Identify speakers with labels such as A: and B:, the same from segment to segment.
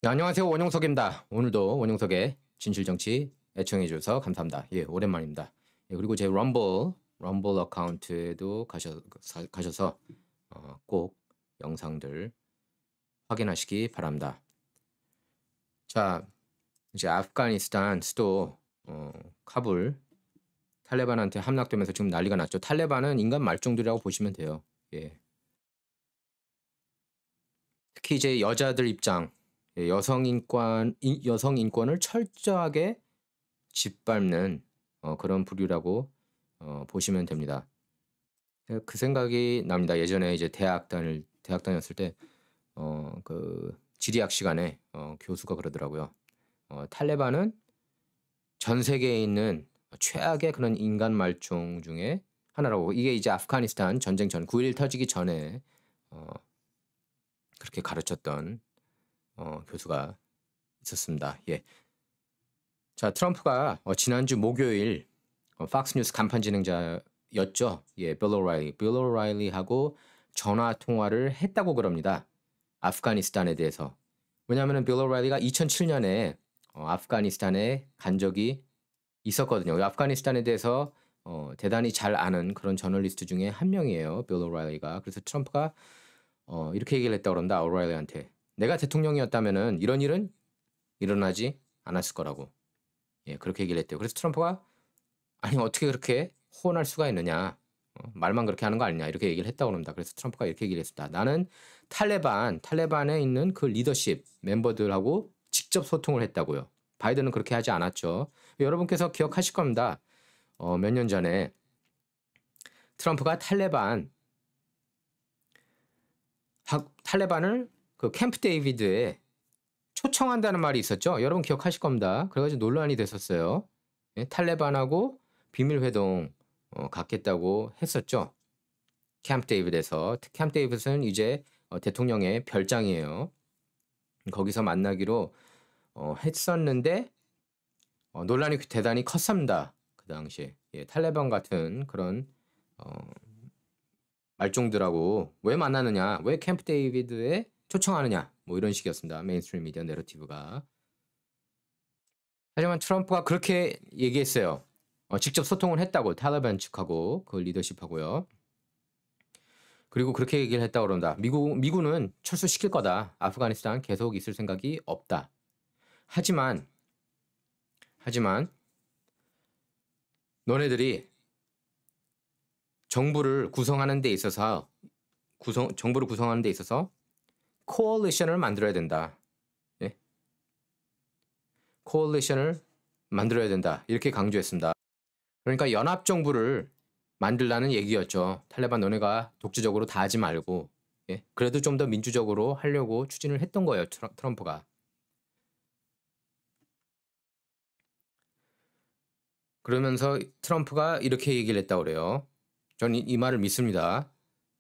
A: 네, 안녕하세요. 원용석입니다. 오늘도 원용석의 진실정치 애청해 주셔서 감사합니다. 예, 오랜만입니다. 예, 그리고 제 럼블 어카운트에도 가셔서 꼭 영상들 확인하시기 바랍니다. 자, 이제 아프가니스탄 수도 카불 탈레반한테 함락되면서 지금 난리가 났죠. 탈레반은 인간 말종들이라고 보시면 돼요. 예. 특히 이제 여자들 입장, 예, 여성 인권을 철저하게 짓밟는 그런 부류라고 보시면 됩니다. 그 생각이 납니다. 예전에 이제 대학 다녔을 때 그 지리학 시간에 교수가 그러더라고요. 탈레반은 전 세계에 있는 최악의 그런 인간 말종 중에 하나라고. 이게 이제 아프가니스탄 전쟁 전 9.11 터지기 전에 그렇게 가르쳤던 교수가 있었습니다. 예. 자, 트럼프가 지난주 목요일 팍스뉴스 간판 진행자였죠. 예, 빌 오라일리하고 전화 통화를 했다고 그럽니다. 아프가니스탄에 대해서. 왜냐하면 빌 오라일리가 2007년에 아프가니스탄에 간 적이 있었거든요. 아프가니스탄에 대해서 대단히 잘 아는 그런 저널리스트 중에 한 명이에요. 빌 오라일리가. 그래서 트럼프가 이렇게 얘기를 했다고 그런다. 오라일리한테. 내가 대통령이었다면은 이런 일은 일어나지 않았을 거라고. 예, 그렇게 얘기를 했대요. 그래서 트럼프가 아니 어떻게 그렇게 호언할 수가 있느냐. 말만 그렇게 하는 거 아니냐. 이렇게 얘기를 했다고 합니다. 그래서 트럼프가 이렇게 얘기를 했습니다. 나는 탈레반에 있는 그 리더십 멤버들하고 직접 소통을 했다고요. 바이든은 그렇게 하지 않았죠. 여러분께서 기억하실 겁니다. 몇 년 전에 트럼프가 탈레반을 그 캠프 데이비드에 초청한다는 말이 있었죠. 여러분 기억하실 겁니다. 그래가지고 논란이 됐었어요. 예, 탈레반하고 비밀 회동 갖겠다고 했었죠. 캠프 데이비드에서. 캠프 데이비드는 이제 대통령의 별장이에요. 거기서 만나기로 했었는데 논란이 대단히 컸습니다. 그 당시에. 예, 탈레반 같은 그런 말종들하고 왜 만나느냐, 왜 캠프 데이비드에 초청하느냐, 뭐 이런 식이었습니다. 메인스트림 미디어 내러티브가. 하지만 트럼프가 그렇게 얘기했어요. 직접 소통을 했다고, 탈레반 측하고 그 리더십하고요. 그리고 그렇게 얘기를 했다고 그런다. 미군은 철수시킬 거다. 아프가니스탄 계속 있을 생각이 없다. 하지만 너네들이 정부를 구성하는 데 있어서 코얼리션을 만들어야 된다. 예? 코얼리션을 만들어야 된다. 이렇게 강조했습니다. 그러니까 연합 정부를 만들라는 얘기였죠. 탈레반 너네가 독재적으로 다 하지 말고, 예? 그래도 좀 더 민주적으로 하려고 추진을 했던 거예요. 트럼프가. 그러면서 트럼프가 이렇게 얘기를 했다고 그래요. 전 이 말을 믿습니다.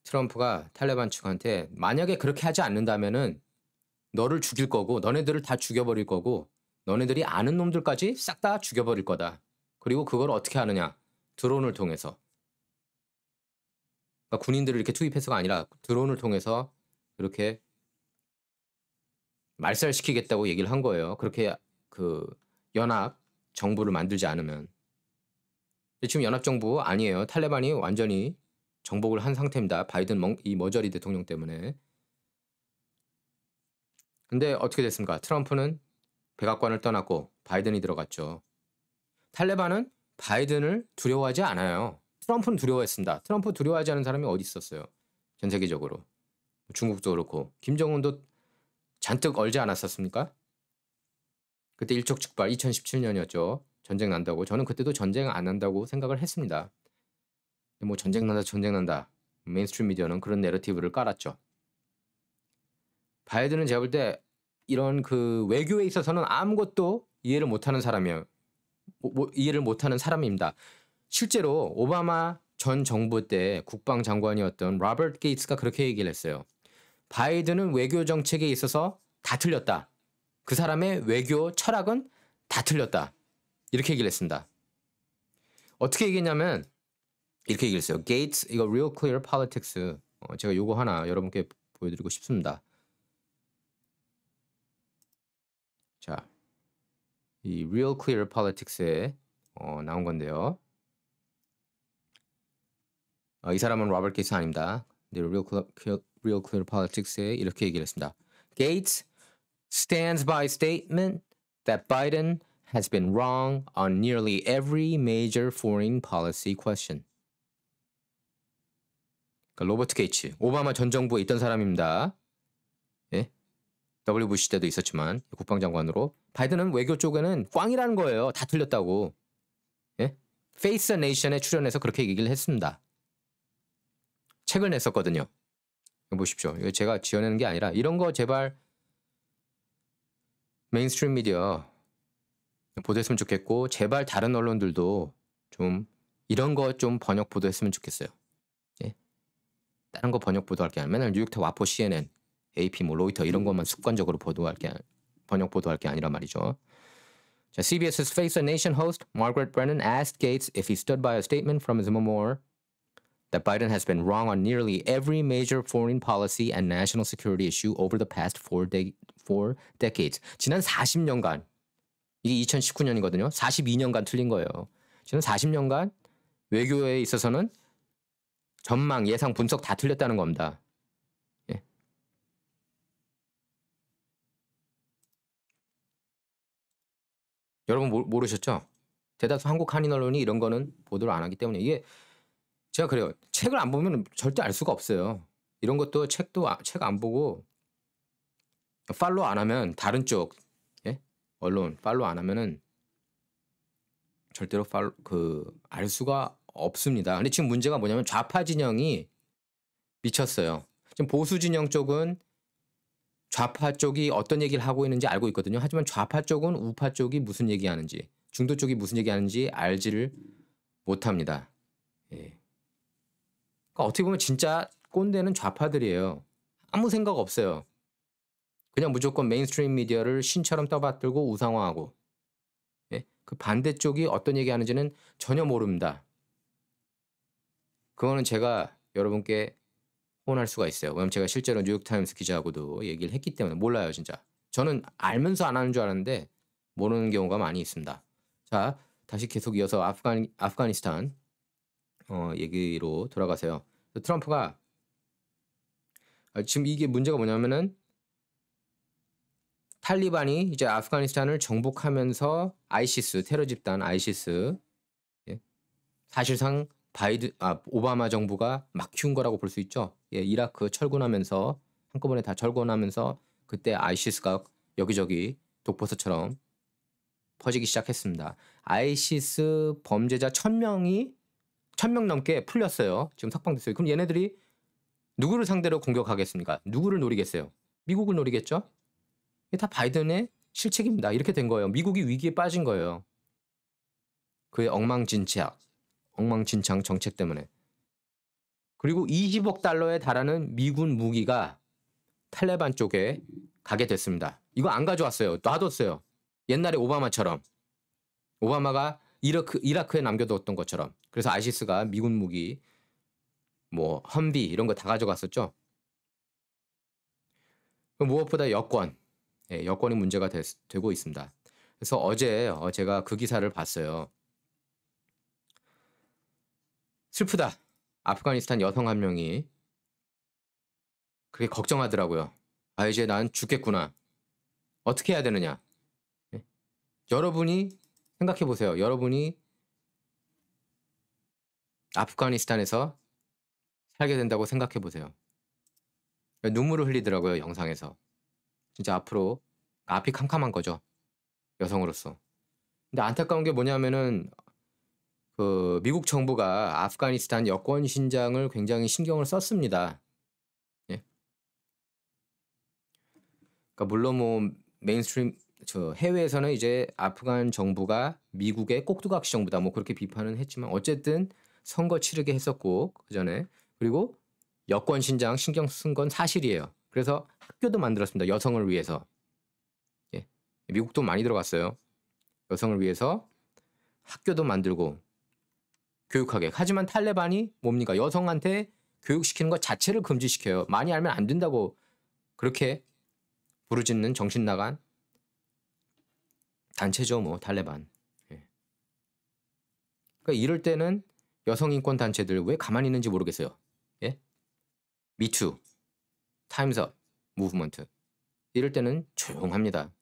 A: 트럼프가 탈레반 측한테 만약에 그렇게 하지 않는다면은 너를 죽일 거고 너네들을 다 죽여버릴 거고 너네들이 아는 놈들까지 싹 다 죽여버릴 거다. 그리고 그걸 어떻게 하느냐. 드론을 통해서. 그러니까 군인들을 이렇게 투입해서가 아니라 드론을 통해서 그렇게 말살시키겠다고 얘기를 한 거예요. 그렇게 그 연합 정부를 만들지 않으면. 지금 연합 정부 아니에요. 탈레반이 완전히 정복을 한 상태입니다. 바이든 이 머저리 대통령 때문에. 근데 어떻게 됐습니까? 트럼프는 백악관을 떠났고 바이든이 들어갔죠. 탈레반은 바이든을 두려워하지 않아요. 트럼프는 두려워했습니다. 트럼프 두려워하지 않은 사람이 어디 있었어요. 전 세계적으로. 중국도 그렇고 김정은도 잔뜩 얼지 않았었습니까? 그때 일촉즉발 2017년이었죠. 전쟁 난다고. 저는 그때도 전쟁 안 난다고 생각을 했습니다. 뭐 전쟁 난다. 메인스트림 미디어는 그런 내러티브를 깔았죠. 바이든은 제가 볼 때 이런 그 외교에 있어서는 아무것도 이해를 못하는 사람이에요. 이해를 못하는 사람입니다. 실제로 오바마 전 정부 때 국방장관이었던 로버트 게이츠가 그렇게 얘기를 했어요. 바이든은 외교 정책에 있어서 다 틀렸다. 그 사람의 외교 철학은 다 틀렸다. 이렇게 얘기를 했습니다. 어떻게 얘기했냐면 이렇게 얘기를 했어요. 게이츠 이거 Real Clear Politics 제가 요거 하나 여러분께 보여드리고 싶습니다. 이 Real Clear Politics에 나온 건데요. 이 사람은 로버트 게이츠 아닙니다. 근데 Real Clear Politics에 이렇게 얘기를 했습니다. Gates stands by statement that Biden has been wrong on nearly every major foreign policy question. 그러니까 로버트 게이츠, 오바마 전 정부에 있던 사람입니다. 예? W 부시 때도 있었지만 국방장관으로. 바이든은 외교 쪽에는 꽝이라는 거예요. 다 틀렸다고. 예? Face a Nation에 출연해서 그렇게 얘기를 했습니다. 책을 냈었거든요. 보십시오. 이거 제가 지어내는 게 아니라 이런 거 제발 메인스트림 미디어 보도했으면 좋겠고 제발 다른 언론들도 좀 이런 거 좀 번역 보도했으면 좋겠어요. 예? 다른 거 번역 보도할 게 아니라 맨날 뉴욕타임, 와포, CNN, AP, 뭐 로이터 이런 것만 습관적으로 번역 보도할 게 아니란 말이죠. 자, CBS's Face a Nation host Margaret Brennan asked Gates if he stood by a statement from his memoir that Biden has been wrong on nearly every major foreign policy and national security issue over the past four decades. 지난 40년간, 이게 2019년이거든요. 42년간 틀린 거예요. 지난 40년간 외교에 있어서는 전망, 예상, 분석 다 틀렸다는 겁니다. 예. 여러분 모르셨죠? 대다수 한국 한인 언론이 이런 거는 보도를 안 하기 때문에 이게 제가 그래요. 책을 안 보면 절대 알 수가 없어요. 이런 것도 책 안 보고 팔로우 안 하면 다른 쪽 언론 팔로우 안 하면은 절대로 알 수가 없습니다. 근데 지금 문제가 뭐냐면 좌파 진영이 미쳤어요. 지금 보수 진영 쪽은 좌파 쪽이 어떤 얘기를 하고 있는지 알고 있거든요. 하지만 좌파 쪽은 우파 쪽이 무슨 얘기하는지, 중도 쪽이 무슨 얘기하는지 알지를 못합니다. 예. 그러니까 어떻게 보면 진짜 꼰대는 좌파들이에요. 아무 생각 없어요. 그냥 무조건 메인스트림 미디어를 신처럼 떠받들고 우상화하고 예? 그 반대쪽이 어떤 얘기하는지는 전혀 모릅니다. 그거는 제가 여러분께 혼할 수가 있어요. 왜냐면 제가 실제로 뉴욕타임스 기자하고도 얘기를 했기 때문에 몰라요. 진짜. 저는 알면서 안 하는 줄 알았는데 모르는 경우가 많이 있습니다. 자, 다시 계속 이어서 아프가니스탄 얘기로 돌아가세요. 트럼프가 지금 이게 문제가 뭐냐면은 탈리반이 이제 아프가니스탄을 정복하면서 아이시스 테러 집단 아이시스 사실상 오바마 정부가 막 키운 거라고 볼 수 있죠. 예, 이라크 철군하면서 한꺼번에 다 철군하면서 그때 아이시스가 여기저기 독버섯처럼 퍼지기 시작했습니다. 아이시스 범죄자 1000명 넘게 풀렸어요. 지금 석방됐어요. 그럼 얘네들이 누구를 상대로 공격하겠습니까? 누구를 노리겠어요? 미국을 노리겠죠? 이게 다 바이든의 실책입니다. 이렇게 된 거예요. 미국이 위기에 빠진 거예요. 그의 엉망진창 정책 때문에. 그리고 20억 달러에 달하는 미군 무기가 탈레반 쪽에 가게 됐습니다. 이거 안 가져왔어요. 놔뒀어요. 옛날에 오바마처럼. 오바마가 이라크에 남겨뒀던 것처럼. 그래서 아이시스가 미군 무기, 뭐 험비 이런 거 다 가져갔었죠. 무엇보다 여권이 문제가 되고 있습니다. 그래서 어제 제가 그 기사를 봤어요. 슬프다. 아프가니스탄 여성 한 명이 그렇게 걱정하더라고요. 이제 난 죽겠구나. 어떻게 해야 되느냐. 여러분이 생각해 보세요. 여러분이 아프가니스탄에서 살게 된다고 생각해 보세요. 눈물을 흘리더라고요. 영상에서. 진짜 앞으로 앞이 캄캄한 거죠. 여성으로서. 근데 안타까운 게 뭐냐면은 그 미국 정부가 아프가니스탄 여권 신장을 굉장히 신경을 썼습니다. 예. 그러니까 물론 뭐 메인스트림 해외에서는 이제 아프간 정부가 미국의 꼭두각시 정부다 뭐 그렇게 비판은 했지만 어쨌든 선거 치르게 했었고 그 전에 그리고 여권 신장 신경 쓴 건 사실이에요. 그래서 학교도 만들었습니다. 여성을 위해서. 예. 미국도 많이 들어갔어요. 여성을 위해서 학교도 만들고 교육하게. 하지만 탈레반이 뭡니까? 여성한테 교육시키는 것 자체를 금지시켜요. 많이 알면 안 된다고 그렇게 부르짖는 정신 나간 단체죠, 뭐 탈레반. 예. 그러니까 이럴 때는 여성 인권 단체들 왜 가만히 있는지 모르겠어요. 예? 미투, 타임즈업 무브먼트 이럴 때는 조용합니다.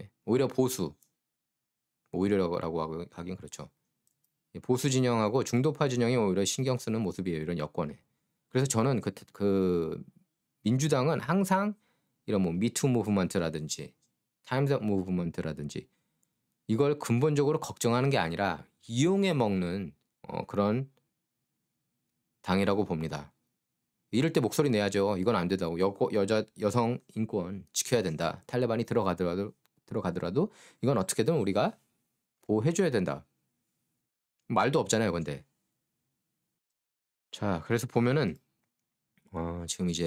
A: 예. 오히려 보수, 오히려라고 하긴 그렇죠. 보수 진영하고 중도파 진영이 오히려 신경 쓰는 모습이에요. 이런 여권에. 그래서 저는 그 민주당은 항상 이런 뭐 미투 무브먼트라든지 타임즈업 무브먼트라든지 이걸 근본적으로 걱정하는 게 아니라 이용해 먹는 그런 당이라고 봅니다. 이럴 때 목소리 내야죠. 이건 안 된다고. 여성 인권 지켜야 된다. 탈레반이 들어가더라도 이건 어떻게든 우리가 보호해줘야 된다. 말도 없잖아요, 근데. 자, 그래서 보면은 지금 이제